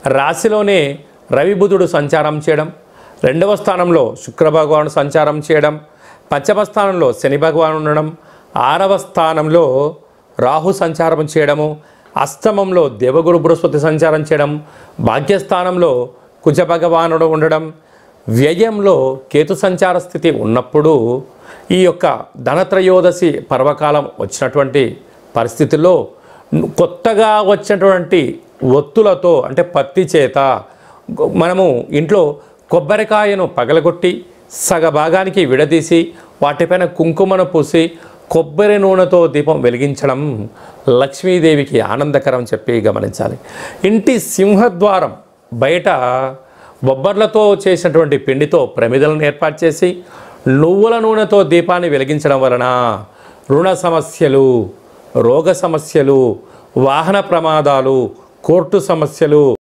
రాశిలోనే రవి బుధుడు సంచారం చేయడం, రెండవ స్థానంలో శుక్ర భగవానుడు సంచారం చేయడం, పంచమ స్థానంలో శని భగవానుడు ఉండడం, ఆరవ స్థానంలో రాహు సంచారం చేయడము, అష్టమంలో దేవగురు బృహస్పతి సంచారం చేయడం, భాగ్యస్థానంలో కుజ భగవానుడు ఉండడం, వ్యయంలో కేతు సంచార స్థితి ఉన్నప్పుడు ఈ యొక్క ధనత్రయోదశి పర్వకాలం వచ్చినటువంటి పరిస్థితుల్లో కొత్తగా వచ్చినటువంటి ఒత్తులతో అంటే పత్తి చేత మనము ఇంట్లో కొబ్బరికాయను పగలగొట్టి సగభాగానికి విడదీసి వాటిపైన కుంకుమను పూసి కొబ్బరి నూనెతో దీపం వెలిగించడం లక్ష్మీదేవికి ఆనందకరం చెప్పి గమనించాలి. ఇంటి సింహద్వారం బయట బొబ్బర్లతో చేసినటువంటి పిండితో ప్రమిదలను ఏర్పాటు చేసి నువ్వుల నూనెతో దీపాన్ని వెలిగించడం వలన రుణ సమస్యలు, రోగ సమస్యలు, వాహన ప్రమాదాలు, కోర్టు సమస్యలు